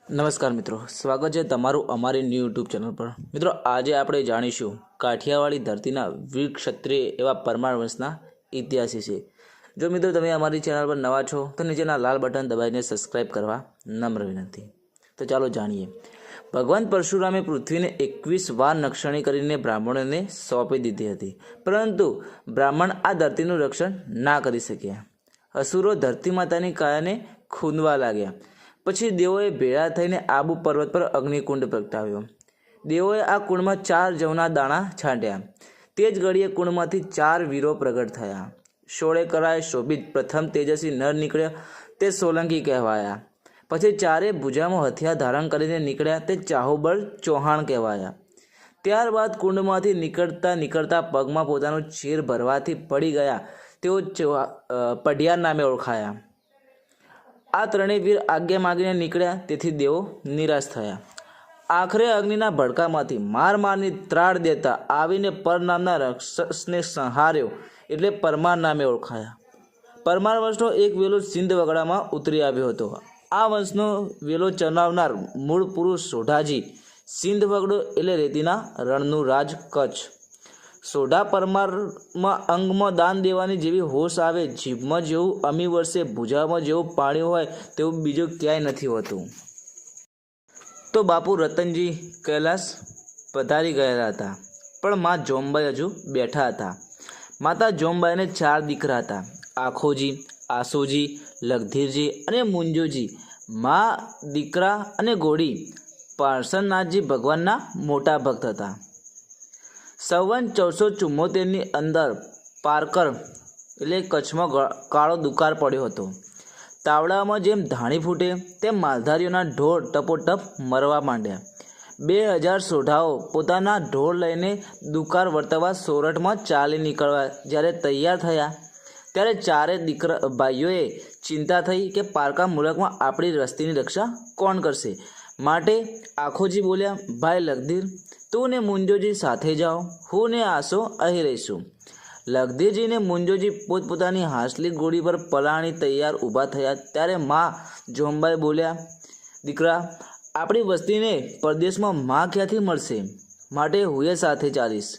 નમસ્કાર મિત્રો, સ્વાગત છે તમારું અમારી ન્યૂ યુટ્યુબ ચેનલ પર। મિત્રો, આજે આપણે જાણીશું કાઠિયાવાડી ધરતીના વીર ક્ષત્રિય એવા પરમાર વંશના ઇતિહાસ વિશે। જો મિત્રો તમે અમારી ચેનલ પર નવા છો તો નીચેના લાલ બટન દબાવીને સબસ્ક્રાઇબ કરવા નમ્ર વિનંતી। તો ચાલો જાણીએ। ભગવાન પરશુરામે પૃથ્વીને 21 વાર નક્ષણી કરીને બ્રાહ્મણોને સોંપી દીધી હતી, પરંતુ બ્રાહ્મણ આ ધરતીનું રક્ષણ ના કરી શક્યા। અસુરો ધરતી માતાની કાયાને ખૂંદવા લાગ્યા। પછી દેવોએ ભેળા થઈને આબુ પર્વત પર અગ્નિકુંડ પ્રગટાવ્યો। દેવોએ આ કુંડમાં 4 જવના દાણા છાંટ્યા। તે જ ઘડીએ કુંડમાંથી 4 વીરો પ્રગટ થયા। 16 કરાએ શોભિત પ્રથમ તેજસ્વી નર નીકળ્યા તે સોલંકી કહેવાયા। પછી 4 ભુજામાં હથિયાર ધારણ કરીને નીકળ્યા તે ચાહુબળ ચૌહાણ કહેવાયા। ત્યારબાદ કુંડમાંથી નીકળતા પગમાં પોતાનું ચીર ભરવાથી પડી ગયા તેઓ પઢિયાર નામે ઓળખાયા। આ ત્રણેય વીર આજ્ઞા માગીને નીકળ્યા, તેથી દેવો નિરાશ થયા। આખરે અગ્નિના ભડકામાંથી મારની ત્રાડ દેતા આવીને પર નામના રાક્ષસને સંહાર્યો, એટલે પરમાર નામે ઓળખાયા। પરમાર વંશનો એક વેલો સિંધ વગડામાં ઉતરી આવ્યો હતો। આ વંશનો વેલો ચલાવનાર મૂળ પુરુષ સોઢાજી। સિંધ વગડો એટલે રેતીના રણનું રાજ કચ્છ। સોઢા પરમારમાં અંગમાં દાન દેવાની જેવી હોશ આવે, જીભમાં જેવું અમી વર્ષે ભુજામાં જેવું પાણી હોય તેવું બીજું ક્યાંય નથી હોતું। તો બાપુ રતનજી કૈલાસ પધારી ગયા હતા, પણ મા જોમબાઈ હજુ બેઠા હતા। માતા જોમબાઈને 4 દીકરા હતા, આખોજી, આસોજી, લગધીરજી અને મુંજોજી। મા, દીકરા અને ઘોડી પાર્શ્વનાથજી ભગવાનના મોટા ભક્ત હતા। સંવત 1474ની અંદર પારકર એટલે કચ્છમાં કાળો દુકાળ પડ્યો હતો। તાવડામાં જેમ ધાણી ફૂટે તેમ માલધારીઓના ઢોર ટપોટપ મરવા માંડ્યા। 2000 સોઢાઓ પોતાના ઢોર લઈને દુકાળ વર્તવા સોરઠમાં ચાલી નીકળવા જ્યારે તૈયાર થયા, ત્યારે 4 ભાઈઓએ ચિંતા થઈ કે પારકા મુલકમાં આપણી વસ્તીની રક્ષા કોણ કરશે। માટે આખોજી બોલ્યા, ભાઈ લગધીર, તું ને મુંજોજી સાથે જાઓ, હું ને આસો અહીં રહીશું। લગધીરજી ને મુંજોજી પોતપોતાની હાંસલી ઘોડી પર પલાણી તૈયાર ઊભા થયા, ત્યારે મા જોમબાઈ બોલ્યા, દીકરા, આપણી વસ્તીને પરદેશમાં માં ક્યાંથી મળશે, માટે હું એ સાથે ચાલીશ।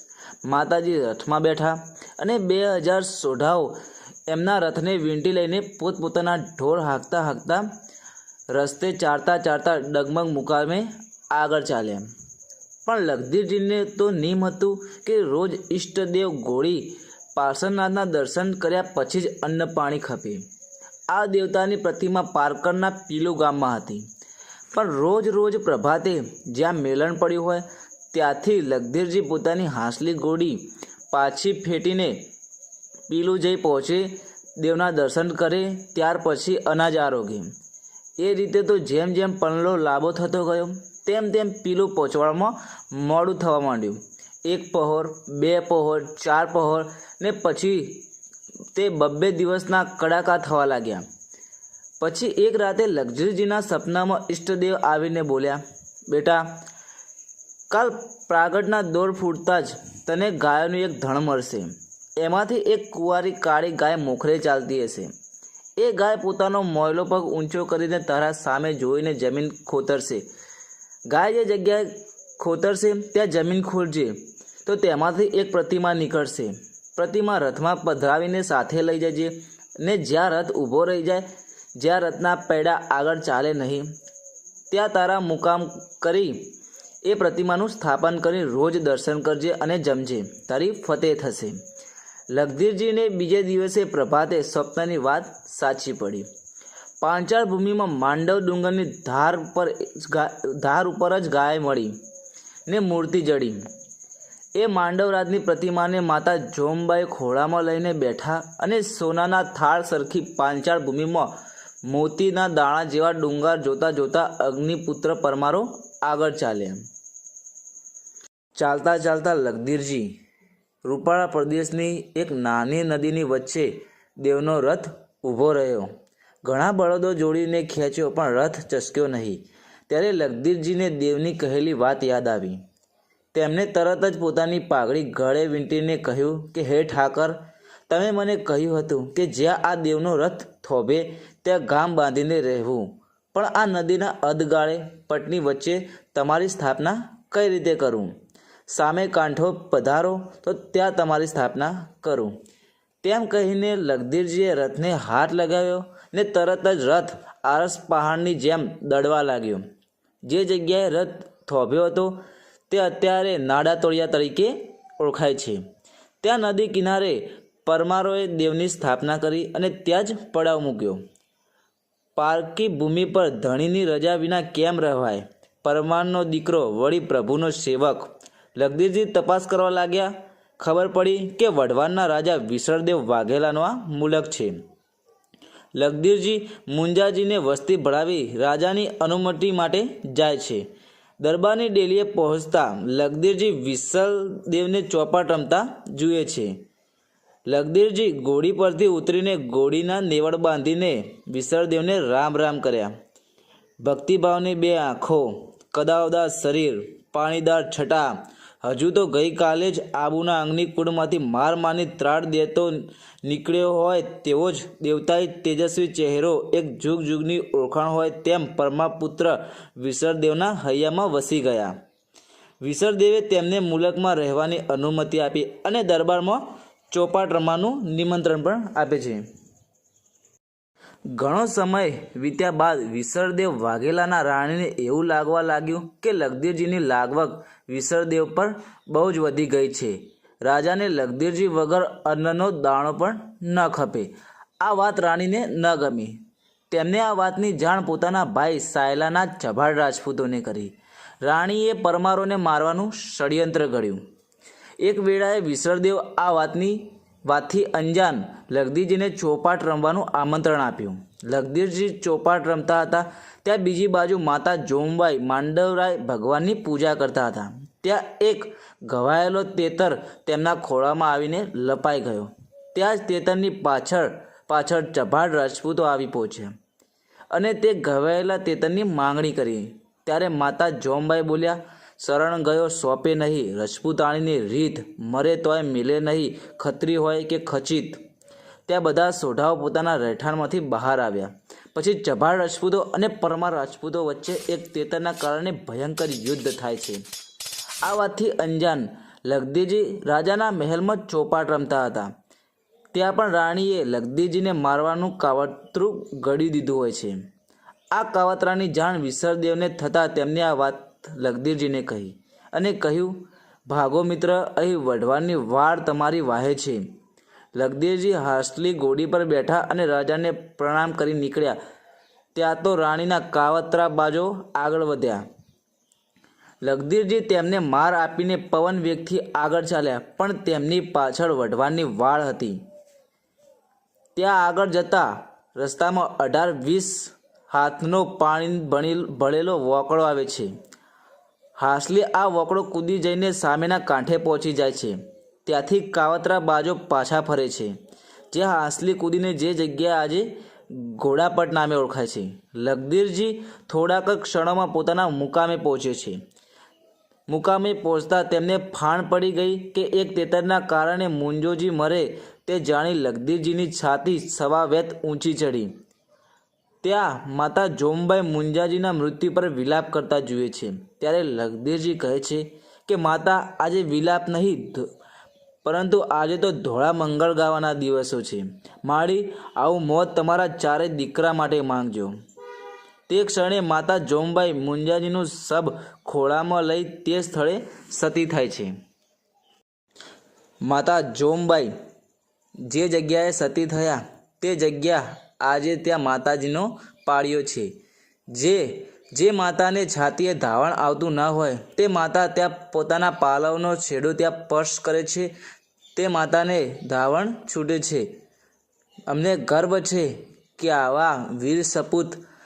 માતાજી રથમાં બેઠા અને 2000 સોઢાઓ એમના રથને વીંટી લઈને પોતપોતાના ઢોર હાંકતા હાંકતા રસ્તે ચારતા ડગમગ મુકામે આગળ ચાલ્યા। પણ લગધીરજીને તો નિયમ હતું કે રોજ ઈષ્ટદેવ ઘોડી પાર્શ્વનાથના દર્શન કર્યા પછી જ અન્ન પાણી ખપે। આ દેવતાની પ્રતિમા પારકરના પીલુ ગામમાં હતી, પણ રોજ પ્રભાતે જ્યાં મેલણ પડ્યું હોય ત્યાંથી લગધીરજી પોતાની હાંસલી ઘોડી પાછી ફેટીને પીલું જઈ પહોંચે, દેવના દર્શન કરે, ત્યાર પછી અનાજ આરોગે। એ રીતે તો જેમ જેમ પનલો લાંબો થતો ગયો તેમ તેમ પીલું પહોંચવામાં મોડું થવા માંડ્યું। 1 પહોર, 2 પહોર, 4 પહોર ને પછી તે 2 દિવસના કડાકા થવા લાગ્યા। પછી એક રાતે લગધીરજીના સપનામાં ઈષ્ટદેવ આવીને બોલ્યા, બેટા, કાલ પ્રાગટના દોર ફૂટતા જ તને ગાયોનું એક ધણ મળશે। એમાંથી એક કુંવારી કાળી ગાય મોખરે ચાલતી હશે। એ ગાય પોતાનો મોયલો પગ ઊંચો કરીને તારા સામે જોઈને જમીન ખોતરશે। ગાય જે જગ્યાએ ખોતરશે ત્યાં જમીન ખોલજે તો તેમાંથી એક પ્રતિમા નીકળશે। પ્રતિમા રથમાં પધરાવીને સાથે લઈ જજે, ને જ્યાં રથ ઊભો રહી જાય, જ્યાં રથના પૈડા આગળ ચાલે નહીં, ત્યાં તારા મુકામ કરી એ પ્રતિમાનું સ્થાપન કરી રોજ દર્શન કરજે અને જમજે, તારી ફતેહ થશે। લગધીરજીને બીજે દિવસે પ્રભાતે સ્વપ્નની વાત સાચી પડી। પાંચાળ ભૂમિમાં માંડવ ડુંગરની ધાર ઉપર જ ગાય મળી ને મૂર્તિ જડી। એ માંડવરાજની પ્રતિમાને માતા જોમબાઈ ખોળામાં લઈને બેઠા અને સોનાના થાળ સરખી પાંચાળ ભૂમિમાં મોતીના દાણા જેવા ડુંગર જોતા જોતા અગ્નિપુત્ર પરમારો આગળ ચાલ્યા। ચાલતા લગધીરજી રૂપાળા પ્રદેશની એક નાની નદીની વચ્ચે દેવનો રથ ઊભો રહ્યો। ઘણા બળદો જોડીને ખેંચ્યો, પણ રથ ચસક્યો નહીં। ત્યારે લગધીરજીને દેવની કહેલી વાત યાદ આવી। તેમણે તરત જ પોતાની પાઘડી ગળે વીંટીને કહ્યું કે હે ઠાકર, તમે મને કહ્યું હતું કે જ્યાં આ દેવનો રથ થોભે ત્યાં ગામ બાંધીને રહેવું, પણ પણ આ નદીના અધગાળે પટની વચ્ચે તમારી સ્થાપના કઈ રીતે કરું? સામે કાંઠો પધારો તો ત્યાં તમારી સ્થાપના કરું. તેમ કહીને લગધીરજીએ રથને હાથ લગાવ્યો ને તરત જ રથ આરસ પહાડની જેમ દડવા લાગ્યો. જે જગ્યાએ રથ થોભ્યો હતો તે અત્યારે નાડા તોળિયા તરીકે ઓળખાય છે. ત્યાં નદી કિનારે પરમારોએ દેવની સ્થાપના કરી અને ત્યાં જ પડાવ મૂક્યો. પારકી ભૂમિ પર ધણીની રજા વિના કેમ રહેવાય? પરમારનો દીકરો વળી પ્રભુનો સેવક. લગધીરજી તપાસ કરવા લાગ્યા. ખબર પડી કે વઢવાણના રાજા વિસળદેવ વાઘેલાનો આ મુલક છે. લગધીરજી મુંજાજીને વસ્તી ભળાવી રાજાની અનુમતિ માટે જાય છે. દરબારની ડેલીએ પહોંચતા લગધીરજી વિસળદેવને ચોપાટ રમતા જુએ છે. લગધીરજી ઘોડી પરથી ઉતરીને ઘોડીના નેવળ બાંધીને વિસળદેવને રામ રામ કર્યા. ભક્તિભાવની બે આંખો, કદાવદાર શરીર, પાણીદાર છટા. હજુ તો ગઈકાલે જ આબુના અગ્નિકુંડમાંથી માર મારની ત્રાડ દેતો નીકળ્યો હોય તેવો જ દેવતાઈ તેજસ્વી ચહેરો એક જુગ જુગની ઓળખાણ હોય તેમ પરમાપુત્ર વિસળદેવના હૈયામાં વસી ગયા. વિસળદેવે તેમને મુલકમાં રહેવાની અનુમતિ આપી અને દરબારમાં ચોપાટ રમવાનું નિમંત્રણ પણ આપે છે. ઘણો સમય વીત્યા બાદ વિસળદેવ વાઘેલાના રાણીને એવું લાગવા લાગ્યું કે લગધીરજીની લાગવગ વિસળદેવ પર બહુ જ વધી ગઈ છે. રાજાને લગધીરજી વગર અન્નનો દાણો પણ ન ખપે. આ વાત રાણીને ન ગમી. તેમને આ વાતની જાણ પોતાના ભાઈ સાયલાના ચભાડ રાજપૂતોને કરી. રાણીએ પરમારોને મારવાનું ષડયંત્ર ઘડ્યું. એક વેળાએ વિસળદેવ આ વાતથી અંજાન લગધીરજીને ચોપાટ રમવાનું આમંત્રણ આપ્યું. લગધીરજી ચોપાટ રમતા હતા ત્યાં બીજી બાજુ માતા જોમબાઈ માંડવરાય ભગવાનની પૂજા કરતા હતા. ત્યાં એક ઘવાયેલો તેતર તેમના ખોળામાં આવીને લપાઈ ગયો. ત્યાં જ તેતરની પાછળ ચભાડ રાજપૂતો આવી પહોંચ્યા અને તે ઘવાયેલા તેતરની માંગણી કરી. ત્યારે માતા જોમબાઈ બોલ્યા, શરણ ગયો સોંપે નહીં, રજપૂતાણીની રીત, મરે તોય મિલે નહીં, ખત્રી હોય કે ખચિત. ત્યાં બધા સોઢાઓ પોતાના રહેઠાણમાંથી બહાર આવ્યા. પછી ચભાડ રાજપૂતો અને પરમાર રાજપૂતો વચ્ચે એક તેતરના કારણે ભયંકર યુદ્ધ થાય છે. આ વાતથી અંજાન લગધીરજી રાજાના મહેલમાં ચોપાટ રમતા હતા. ત્યાં પણ રાણીએ લગધીરજીને મારવાનું કાવતરું ઘડી દીધું હોય છે. આ કાવતરાની જાણ વિસળદેવને થતાં તેમને આ વાત લગધીરજીને કહી અને કહ્યું, ભાગો મિત્ર, અહીં વઢવાણની વાડ તમારી વાહે છે. લગધીરજી હાસલી ઘોડી પર બેઠા અને રાજાને પ્રણામ કરી નીકળ્યા. ત્યાં તો રાણીના કાવતરા બાજો આગળ વધ્યા. લગધીરજી તેમને માર આપીને પવન વેગથી આગળ ચાલ્યા, પણ તેમની પાછળ વઢવાણની વાડ હતી. ત્યાં આગળ જતા રસ્તામાં 18-20 હાથનો પાણી ભળેલો વોકળો આવે છે. હાસલી આ વોકળો કૂદી જઈને સામેના કાંઠે પહોંચી જાય છે. ત્યાંથી કાવતરા બાજો પાછા ફરે છે. જે હાસલી કૂદીને જે જગ્યા આજે ઘોડાપટ નામે ઓળખાય છે. લગધીરજી થોડાક ક્ષણોમાં પોતાના મુકામે પહોંચે છે. મુકામે પહોંચતા તેમને ફાણ પડી ગઈ કે એક તેતરના કારણે મુંજોજી મરે તે જાણી લગધીરજીની છાતી સવાવેત ઊંચી ચડી. ત્યાં માતા જોમબાઈ મુંજાજીના મૃત્યુ પર વિલાપ કરતા જુએ છે. ત્યારે લગધીરજી કહે છે કે માતા, આજે વિલાપ નહીં, પરંતુ આજે તો ધોળા મંગળ ગાવાના દિવસો છે. માળી, આવું મોત તમારા ચારેય દીકરા માટે માંગજો. તે ક્ષણે માતા જોમબાઈ મુંજાજીનું શબ ખોળામાં લઈ તે સ્થળે સતી થાય છે. માતા જોમબાઈ જે જગ્યાએ સતી થયા તે જગ્યા આજે ત્યાં માતાજીનો પાળિયો છે. જે માતાને છાતીએ ધાવણ આવતું ન હોય તે માતા ત્યાં પોતાના પાલવનો છેડો ત્યાં સ્પર્શ કરે છે. તે માતાને ધાવણ છૂટે છે. અમને ગર્વ છે કે આવા વીર સપૂત